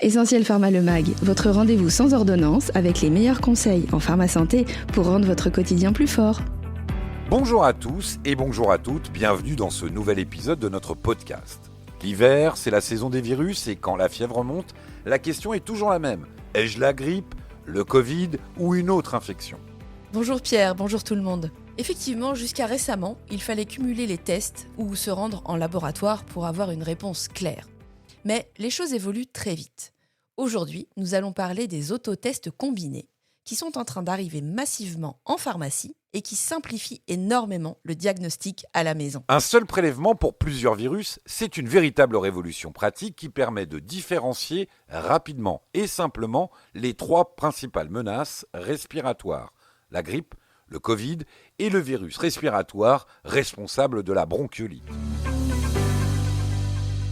Essentiel Pharma Le Mag, votre rendez-vous sans ordonnance avec les meilleurs conseils en pharma santé pour rendre votre quotidien plus fort. Bonjour à tous et bonjour à toutes, bienvenue dans ce nouvel épisode de notre podcast. L'hiver, c'est la saison des virus et quand la fièvre monte, la question est toujours la même. Ai-je la grippe, le Covid ou une autre infection ? Bonjour Pierre, bonjour tout le monde. Effectivement, jusqu'à récemment, il fallait cumuler les tests ou se rendre en laboratoire pour avoir une réponse claire. Mais les choses évoluent très vite. Aujourd'hui, nous allons parler des autotests combinés qui sont en train d'arriver massivement en pharmacie et qui simplifient énormément le diagnostic à la maison. Un seul prélèvement pour plusieurs virus, c'est une véritable révolution pratique qui permet de différencier rapidement et simplement les trois principales menaces respiratoires. La grippe, le Covid et le virus respiratoire responsable de la bronchiolite.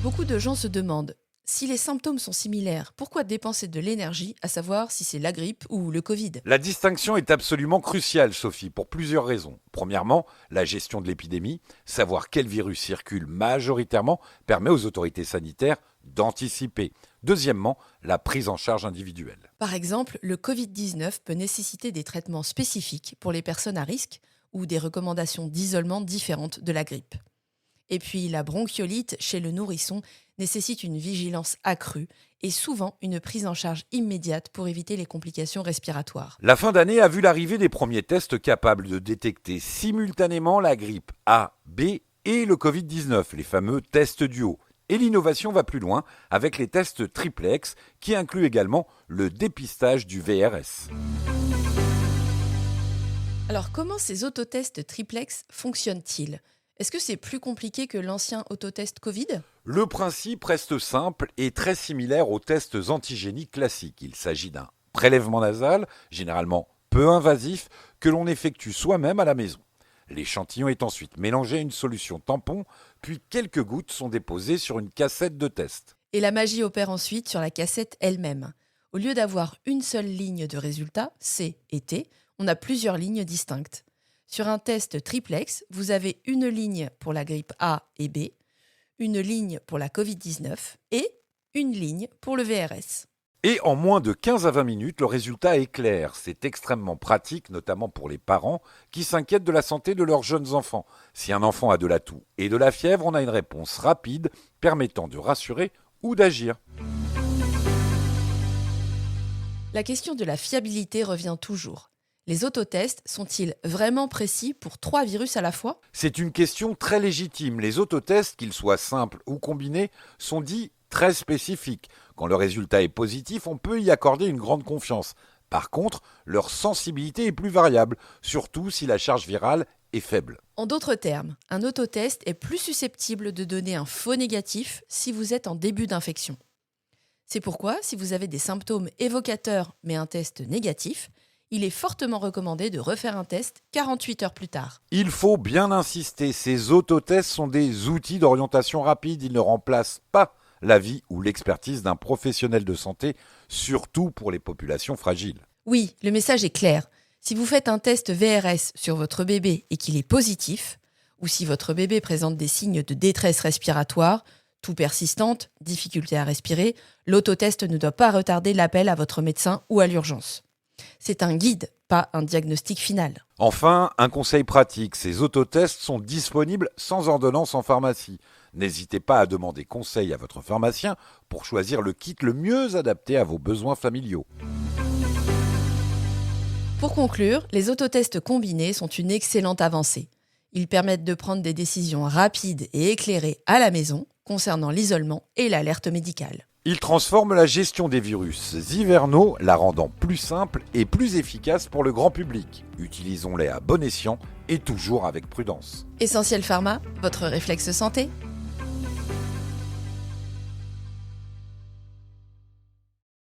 Beaucoup de gens se demandent, si les symptômes sont similaires, pourquoi dépenser de l'énergie à savoir si c'est la grippe ou le Covid ? La distinction est absolument cruciale, Sophie, pour plusieurs raisons. Premièrement, la gestion de l'épidémie. Savoir quel virus circule majoritairement permet aux autorités sanitaires d'anticiper. Deuxièmement, la prise en charge individuelle. Par exemple, le Covid-19 peut nécessiter des traitements spécifiques pour les personnes à risque ou des recommandations d'isolement différentes de la grippe. Et puis, la bronchiolite chez le nourrisson nécessite une vigilance accrue et souvent une prise en charge immédiate pour éviter les complications respiratoires. La fin d'année a vu l'arrivée des premiers tests capables de détecter simultanément la grippe A, B et le Covid-19, les fameux tests duo. Et l'innovation va plus loin avec les tests triplex qui incluent également le dépistage du VRS. Alors, comment ces autotests triplex fonctionnent-ils ? Est-ce que c'est plus compliqué que l'ancien autotest Covid ? Le principe reste simple et très similaire aux tests antigéniques classiques. Il s'agit d'un prélèvement nasal, généralement peu invasif, que l'on effectue soi-même à la maison. L'échantillon est ensuite mélangé à une solution tampon, puis quelques gouttes sont déposées sur une cassette de test. Et la magie opère ensuite sur la cassette elle-même. Au lieu d'avoir une seule ligne de résultat, C et T, on a plusieurs lignes distinctes. Sur un test triplex, vous avez une ligne pour la grippe A et B, une ligne pour la Covid-19 et une ligne pour le VRS. Et en moins de 15 à 20 minutes, le résultat est clair. C'est extrêmement pratique, notamment pour les parents qui s'inquiètent de la santé de leurs jeunes enfants. Si un enfant a de la toux et de la fièvre, on a une réponse rapide permettant de rassurer ou d'agir. La question de la fiabilité revient toujours. Les autotests sont-ils vraiment précis pour 3 virus à la fois ? C'est une question très légitime. Les autotests, qu'ils soient simples ou combinés, sont dits très spécifiques. Quand le résultat est positif, on peut y accorder une grande confiance. Par contre, leur sensibilité est plus variable, surtout si la charge virale est faible. En d'autres termes, un autotest est plus susceptible de donner un faux négatif si vous êtes en début d'infection. C'est pourquoi, si vous avez des symptômes évocateurs mais un test négatif, il est fortement recommandé de refaire un test 48 heures plus tard. Il faut bien insister, ces autotests sont des outils d'orientation rapide. Ils ne remplacent pas l'avis ou l'expertise d'un professionnel de santé, surtout pour les populations fragiles. Oui, le message est clair. Si vous faites un test VRS sur votre bébé et qu'il est positif, ou si votre bébé présente des signes de détresse respiratoire, toux persistante, difficulté à respirer, l'autotest ne doit pas retarder l'appel à votre médecin ou à l'urgence. C'est un guide, pas un diagnostic final. Enfin, un conseil pratique, ces autotests sont disponibles sans ordonnance en pharmacie. N'hésitez pas à demander conseil à votre pharmacien pour choisir le kit le mieux adapté à vos besoins familiaux. Pour conclure, les autotests combinés sont une excellente avancée. Ils permettent de prendre des décisions rapides et éclairées à la maison concernant l'isolement et l'alerte médicale. Ils transforment la gestion des virus hivernaux, la rendant plus simple et plus efficace pour le grand public. Utilisons-les à bon escient et toujours avec prudence. Essentiel Pharma, votre réflexe santé.